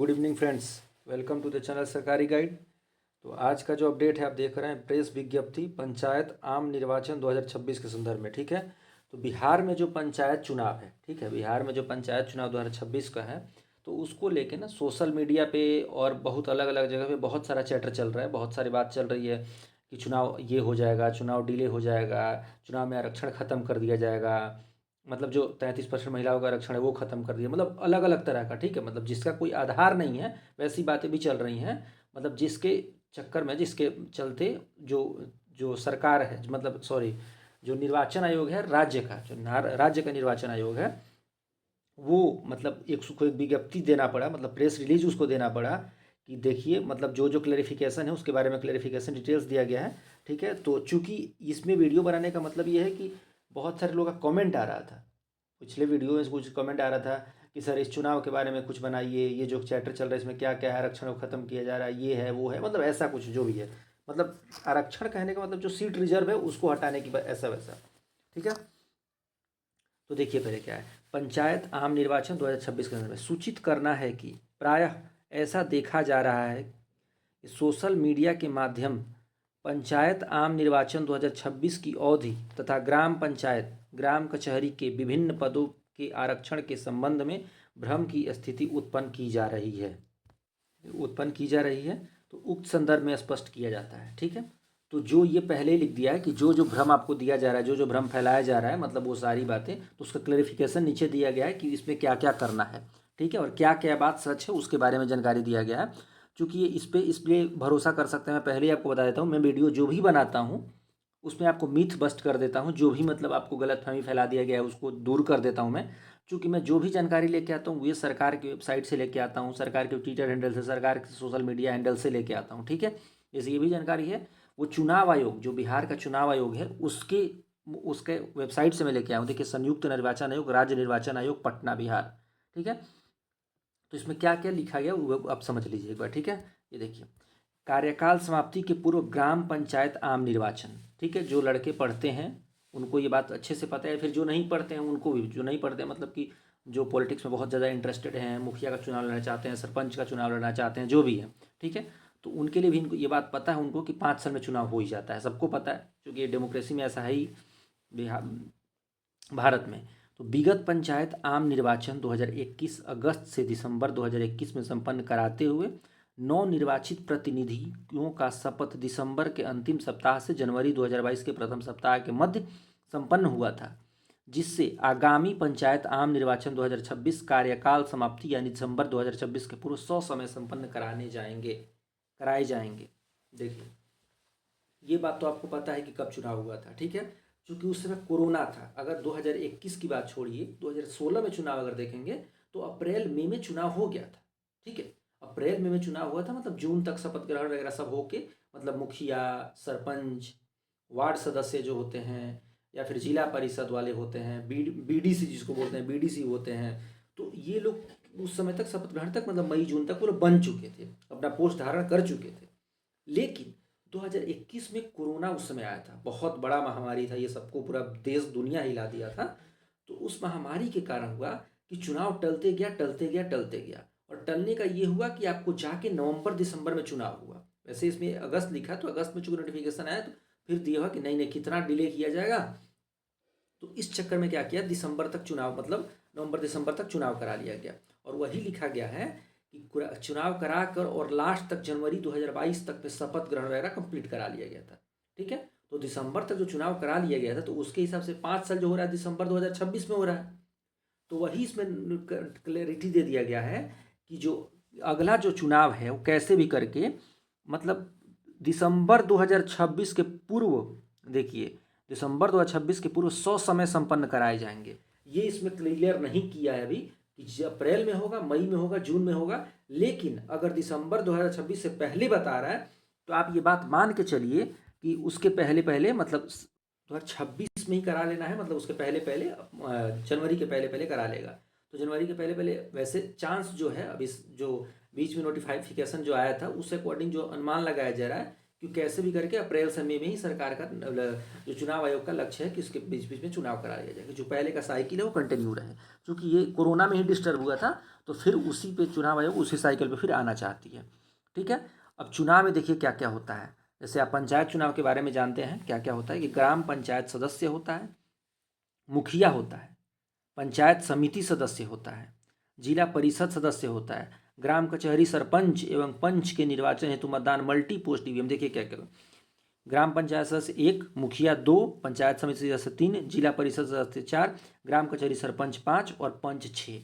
Good evening friends, welcome to the channel Sarkari Guide. तो आज का जो अपडेट है आप देख रहे हैं प्रेस विज्ञप्ति पंचायत आम निर्वाचन 2026 के संदर्भ में। ठीक है, तो बिहार में जो पंचायत चुनाव है, ठीक है, बिहार में जो पंचायत चुनाव 2026 का है, तो उसको लेके ना सोशल मीडिया पे और बहुत अलग अलग जगह पे बहुत सारा चैटर चल रहा है, बहुत सारी बात चल रही है कि चुनाव ये हो जाएगा, चुनाव डिले हो जाएगा, चुनाव में आरक्षण ख़त्म कर दिया जाएगा, मतलब जो 33% महिलाओं का आरक्षण है वो ख़त्म कर दिया, मतलब अलग अलग तरह का। ठीक है, मतलब जिसका कोई आधार नहीं है वैसी बातें भी चल रही हैं। मतलब जिसके चक्कर में, जिसके चलते जो जो सरकार है, मतलब सॉरी, जो निर्वाचन आयोग है राज्य का, राज्य का निर्वाचन आयोग है, वो मतलब एक उसको एक विज्ञप्ति देना पड़ा, मतलब प्रेस रिलीज उसको देना पड़ा कि देखिए, मतलब जो जो क्लेरिफिकेशन है उसके बारे में क्लेरिफिकेशन डिटेल्स दिया गया है। ठीक है, तो चूंकि इसमें वीडियो बनाने का मतलब ये है कि बहुत सारे लोगों का कमेंट आ रहा था, पिछले वीडियो में कुछ कमेंट आ रहा था कि सर इस चुनाव के बारे में कुछ बनाइए, ये जो चैटर चल रहा है इसमें क्या क्या है, आरक्षण को ख़त्म किया जा रहा है, ये है वो है, मतलब ऐसा कुछ जो भी है, मतलब आरक्षण कहने का मतलब जो सीट रिजर्व है उसको हटाने की ऐसा वैसा। ठीक है, तो देखिए पहले क्या है, पंचायत आम निर्वाचन 2026 के अंदर में सूचित करना है कि प्रायः ऐसा देखा जा रहा है कि सोशल मीडिया के माध्यम पंचायत आम निर्वाचन 2026 की अवधि तथा ग्राम पंचायत ग्राम कचहरी के विभिन्न पदों के आरक्षण के संबंध में भ्रम की स्थिति उत्पन्न की जा रही है, तो उक्त संदर्भ में स्पष्ट किया जाता है। ठीक है, तो जो ये पहले लिख दिया है कि जो जो भ्रम आपको दिया जा रहा है, जो जो भ्रम फैलाया जा रहा है, मतलब वो सारी बातें, तो उसका क्लेरिफिकेशन नीचे दिया गया है कि इसमें क्या क्या करना है। ठीक है, और क्या क्या बात सच है उसके बारे में जानकारी दिया गया है। चूँकि ये इस पर भरोसा कर सकते हैं, मैं पहले ही आपको बता देता हूँ, मैं वीडियो जो भी बनाता हूँ उसमें आपको मिथ बस्ट कर देता हूँ, जो भी मतलब आपको गलतफहमी फैला दिया गया है उसको दूर कर देता हूँ मैं। चूँकि मैं जो भी जानकारी लेके आता हूँ ये सरकार की वेबसाइट से लेके आता हूँ, सरकार के ट्विटर हैंडल से, सरकार के सोशल मीडिया हैंडल से लेके आता हूँ। ठीक है, जैसे ये भी जानकारी है वो चुनाव आयोग, जो बिहार का चुनाव आयोग है उसके उसके वेबसाइट से मैं लेके आया हूँ। देखिए, संयुक्त निर्वाचन आयोग, राज्य निर्वाचन आयोग, पटना, बिहार। ठीक है, तो इसमें क्या क्या लिखा गया वो आप समझ लीजिए एक बार। ठीक है, ये देखिए, कार्यकाल समाप्ति के पूर्व ग्राम पंचायत आम निर्वाचन। ठीक है, जो लड़के पढ़ते हैं उनको ये बात अच्छे से पता है, फिर जो नहीं पढ़ते हैं उनको भी, जो नहीं पढ़ते हैं मतलब कि जो पॉलिटिक्स में बहुत ज़्यादा इंटरेस्टेड हैं, मुखिया का चुनाव लड़ना चाहते हैं, सरपंच का चुनाव लड़ना चाहते हैं, जो भी है। ठीक है, तो उनके लिए भी इनको ये बात पता है उनको कि 5 साल में चुनाव हो ही जाता है, सबको पता है, क्योंकि डेमोक्रेसी में ऐसा है ही बिहार भारत में। तो विगत पंचायत आम निर्वाचन 2021 अगस्त से दिसंबर 2021 में संपन्न कराते हुए नवनिर्वाचित प्रतिनिधियों का शपथ दिसंबर के अंतिम सप्ताह से जनवरी 2022 के प्रथम सप्ताह के मध्य संपन्न हुआ था, जिससे आगामी पंचायत आम निर्वाचन 2026 कार्यकाल समाप्ति यानी दिसंबर 2026 के पूर्व 100 समय संपन्न कराए जाएंगे। देखिए, ये बात तो आपको पता है कि कब चुनाव हुआ था। ठीक है, क्योंकि उस समय कोरोना था। अगर 2021 की बात छोड़िए, 2016 में चुनाव अगर देखेंगे तो अप्रैल मई में चुनाव हो गया था। ठीक है, अप्रैल मई में चुनाव हुआ था, मतलब जून तक शपथ ग्रहण वगैरह सब होके, मतलब मुखिया, सरपंच, वार्ड सदस्य जो होते हैं, या फिर जिला परिषद वाले होते हैं, बीडीसी जिसको बोलते हैं, बीडीसी होते हैं, तो ये लोग उस समय तक शपथ ग्रहण तक, मतलब मई जून तक वो लोग बन चुके थे, अपना पोस्ट धारण कर चुके थे। लेकिन 2021 में कोरोना उस समय आया था, बहुत बड़ा महामारी था, ये सबको पूरा देश दुनिया हिला दिया था। तो उस महामारी के कारण हुआ कि चुनाव टलते गया, टलते गया, टलते गया, और टलने का ये हुआ कि आपको जाके नवंबर दिसंबर में चुनाव हुआ। वैसे इसमें अगस्त लिखा, तो अगस्त में चूंकि नोटिफिकेशन आया तो फिर दिया हुआ कि नहीं नहीं कितना डिले किया जाएगा, तो इस चक्कर में क्या किया, दिसंबर तक चुनाव, मतलब नवंबर दिसंबर तक चुनाव करा लिया गया। और वही लिखा गया है कि चुनाव करा कर और लास्ट तक जनवरी 2022 तक में शपथ ग्रहण वगैरह कंप्लीट करा लिया गया था। ठीक है, तो दिसंबर तक जो चुनाव करा लिया गया था, तो उसके हिसाब से 5 साल जो हो रहा है दिसंबर 2026 में हो रहा है। तो वही इसमें क्लैरिटी दे दिया गया है कि जो अगला जो चुनाव है वो कैसे भी करके, मतलब दिसंबर 2026 के पूर्व, देखिए, दिसंबर 2026 के पूर्व 100 समय संपन्न कराए जाएंगे। ये इसमें क्लियर नहीं किया है अभी कि अप्रैल में होगा, मई में होगा, जून में होगा। लेकिन अगर दिसंबर 2026 से पहले बता रहा है तो आप ये बात मान के चलिए कि उसके पहले पहले, मतलब 2026 में ही करा लेना है, मतलब उसके पहले पहले जनवरी के पहले पहले करा लेगा। तो जनवरी के पहले पहले वैसे चांस जो है, अब इस जो बीच में नोटिफिकेशन जो आया था उससे अकॉर्डिंग जो अनुमान लगाया जा रहा है क्योंकि कैसे भी करके अप्रैल से मई में ही सरकार का जो चुनाव आयोग का लक्ष्य है कि उसके बीच बीच में चुनाव करा लिया जाएगा, जो पहले का साइकिल है वो कंटिन्यू रहे। क्योंकि ये कोरोना में ही डिस्टर्ब हुआ था, तो फिर उसी पे चुनाव आयोग उसी साइकिल पे फिर आना चाहती है। ठीक है, अब चुनाव में देखिए क्या क्या होता है। जैसे आप पंचायत चुनाव के बारे में जानते हैं क्या क्या होता है कि ग्राम पंचायत सदस्य होता है, मुखिया होता है, पंचायत समिति सदस्य होता है, जिला परिषद सदस्य होता है, ग्राम कचहरी सरपंच एवं पंच के निर्वाचन हेतु मतदान मल्टी पोस्ट ईवीएम। देखिए क्या क्या, ग्राम पंचायत सदस्य 1, मुखिया 2, पंचायत समिति सदस्य 3, जिला परिषद सदस्य 4, ग्राम कचहरी सरपंच 5 और पंच 6।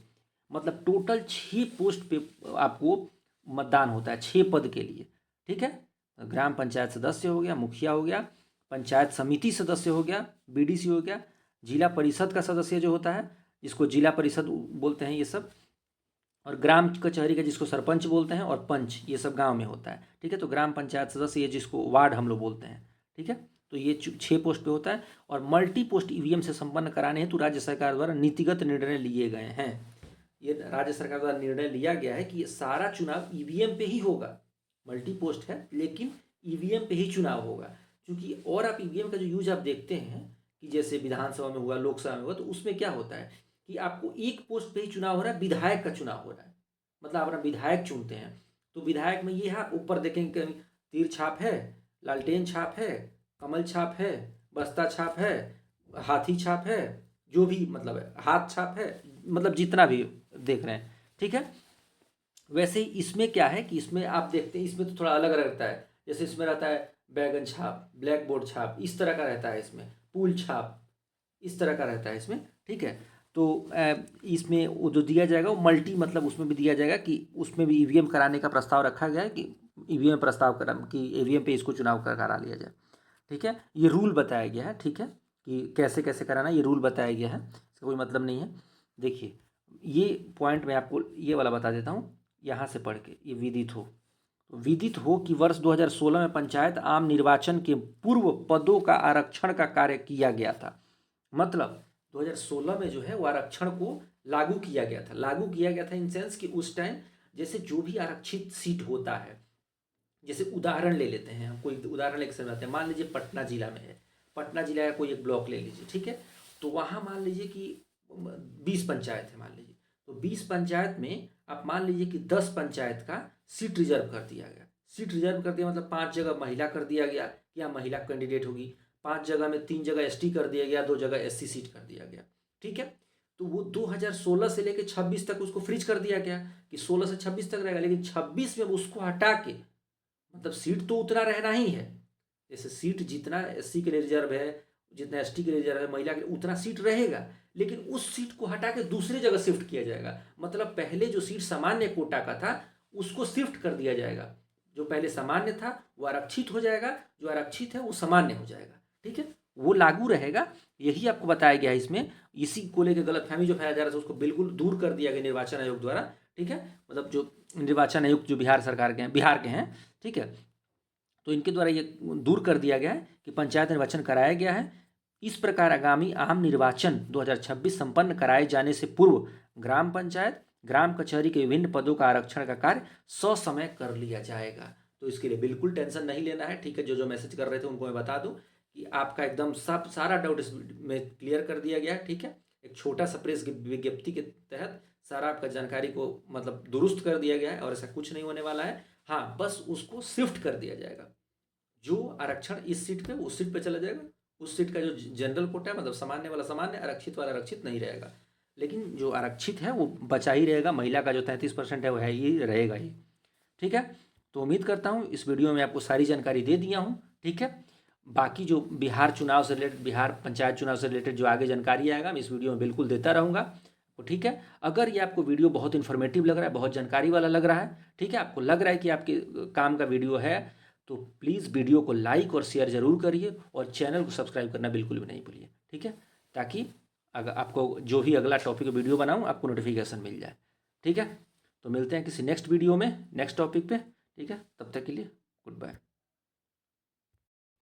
मतलब टोटल 6 पोस्ट पे आपको मतदान होता है, 6 पद के लिए। ठीक है, ग्राम पंचायत सदस्य हो गया, मुखिया हो गया, पंचायत समिति सदस्य हो गया, बीडीसी हो गया, जिला परिषद का सदस्य जो होता है जिसको जिला परिषद बोलते हैं ये सब, और ग्राम कचहरी का जिसको सरपंच बोलते हैं, और पंच, ये सब गांव में होता है। ठीक है, तो ग्राम पंचायत सदस्य ये जिसको वार्ड हम लोग बोलते हैं। ठीक है, तो ये 6 पोस्ट पे होता है। और मल्टी पोस्ट ईवीएम से संपन्न कराने हेतु राज्य सरकार द्वारा नीतिगत निर्णय लिए गए हैं। ये राज्य सरकार द्वारा निर्णय लिया गया है कि ये सारा चुनाव ईवीएम पे ही होगा। मल्टी पोस्ट है लेकिन ईवीएम पे ही चुनाव होगा। क्योंकि और आप ईवीएम का जो यूज आप देखते हैं कि जैसे विधानसभा में हुआ, लोकसभा में हुआ, तो उसमें क्या होता है कि आपको एक पोस्ट पे ही चुनाव हो रहा है, विधायक का चुनाव हो रहा है, मतलब आप अपना विधायक चुनते हैं। तो विधायक में ये है, आप ऊपर देखेंगे कहीं तीर छाप है, लालटेन छाप है, कमल छाप है, बस्ता छाप है, हाथी छाप है, जो भी मतलब है, हाथ छाप है, मतलब जितना भी देख रहे हैं। ठीक है, वैसे ही इसमें क्या है कि इसमें आप देखते हैं इसमें तो थोड़ा अलग रहता है। जैसे इसमें रहता है बैगन छाप, ब्लैक बोर्ड छाप, इस तरह का रहता है, इसमें पुल छाप, इस तरह का रहता है इसमें। ठीक है, तो इसमें वो जो दिया जाएगा वो मल्टी, मतलब उसमें भी दिया जाएगा कि उसमें भी ईवीएम कराने का प्रस्ताव रखा गया है कि ईवीएम प्रस्ताव करा कि ईवीएम पे इसको चुनाव करा लिया जाए। ठीक है, ये रूल बताया गया है। ठीक है, कि कैसे कैसे कराना, ये रूल बताया गया है, इसका कोई मतलब नहीं है। देखिए ये पॉइंट मैं आपको ये वाला बता देता हूँ, यहाँ से पढ़ के ये विदित हो कि वर्ष 2016 में पंचायत आम निर्वाचन के पूर्व पदों का आरक्षण का कार्य किया गया था। मतलब 2016 में जो है वो आरक्षण को लागू किया गया था इन सेंस कि उस टाइम जैसे जो भी आरक्षित सीट होता है, जैसे उदाहरण ले लेते हैं, हम कोई उदाहरण लेकर समझाते हैं। मान लीजिए पटना जिला में है, पटना जिला का कोई एक ब्लॉक ले लीजिए। ठीक है, तो वहाँ मान लीजिए कि 20 पंचायत है मान लीजिए, तो 20 पंचायत में आप मान लीजिए कि 10 पंचायत का सीट रिजर्व कर दिया गया। सीट रिजर्व कर दिया मतलब 5 जगह महिला कर दिया गया कि यहाँ महिला कैंडिडेट होगी, 5 जगह में 3 जगह एसटी कर दिया गया, 2 जगह एससी सीट कर दिया गया। ठीक है, तो वो 2016 से लेकर 26 तक उसको फ्रीज कर दिया गया कि 16 से 26 तक रहेगा, लेकिन 26 में उसको हटा के, मतलब सीट तो उतना रहना ही है, जैसे सीट जितना एससी के लिए रिजर्व है, जितना एसटी के लिए रिजर्व है, महिला के लिए उतना सीट रहेगा, लेकिन उस सीट को हटा के दूसरी जगह शिफ्ट किया जाएगा। मतलब पहले जो सीट सामान्य कोटा का था उसको शिफ्ट कर दिया जाएगा, जो पहले सामान्य था वो आरक्षित हो जाएगा, जो आरक्षित है वो सामान्य हो जाएगा। ठीक है, वो लागू रहेगा, यही आपको बताया गया है इसमें। इसी को लेकर गलतफहमी जो फैलाया जा रहा था उसको बिल्कुल दूर कर दिया गया निर्वाचन आयोग द्वारा। ठीक है, मतलब जो निर्वाचन आयुक्त जो बिहार सरकार के हैं, बिहार के हैं, ठीक है, तो इनके द्वारा ये दूर कर दिया गया है कि पंचायत निर्वाचन कराया गया है। इस प्रकार आगामी आम निर्वाचन 2026 संपन्न कराए जाने से पूर्व ग्राम पंचायत, ग्राम कचहरी के विभिन्न पदों का आरक्षण का कार्य ससमय कर लिया जाएगा। तो इसके लिए बिल्कुल टेंशन नहीं लेना है। ठीक है, जो जो मैसेज कर रहे थे उनको मैं बता दूं कि आपका एकदम सब सारा डाउट इसमें क्लियर कर दिया गया है। ठीक है, एक छोटा सा प्रेस विज्ञप्ति के तहत सारा आपका जानकारी को मतलब दुरुस्त कर दिया गया है, और ऐसा कुछ नहीं होने वाला है। हाँ, बस उसको शिफ्ट कर दिया जाएगा, जो आरक्षण इस सीट पे उस सीट पे चला जाएगा, उस सीट का जो जनरल कोटा है मतलब सामान्य वाला सामान्य, आरक्षित वाला आरक्षित नहीं रहेगा, लेकिन जो आरक्षित है वो बचा ही रहेगा। महिला का जो 33% है वो है ही रहेगा ही। ठीक है, तो उम्मीद करता हूँ इस वीडियो में आपको सारी जानकारी दे दिया हूँ। ठीक है, बाकी जो बिहार चुनाव से रिलेटेड, बिहार पंचायत चुनाव से रिलेटेड जो आगे जानकारी आएगा मैं इस वीडियो में बिल्कुल देता रहूँगा। तो ठीक है, अगर ये आपको वीडियो बहुत इन्फॉर्मेटिव लग रहा है, बहुत जानकारी वाला लग रहा है, ठीक है, आपको लग रहा है कि आपके काम का वीडियो है, तो प्लीज़ वीडियो को लाइक और शेयर ज़रूर करिए, और चैनल को सब्सक्राइब करना बिल्कुल भी नहीं भूलिए। ठीक है, ताकि अगर आपको जो भी अगला टॉपिक वीडियो बनाऊँ आपको नोटिफिकेशन मिल जाए। ठीक है, तो मिलते हैं किसी नेक्स्ट वीडियो में नेक्स्ट टॉपिक पे। ठीक है, तब तक के लिए गुड बाय।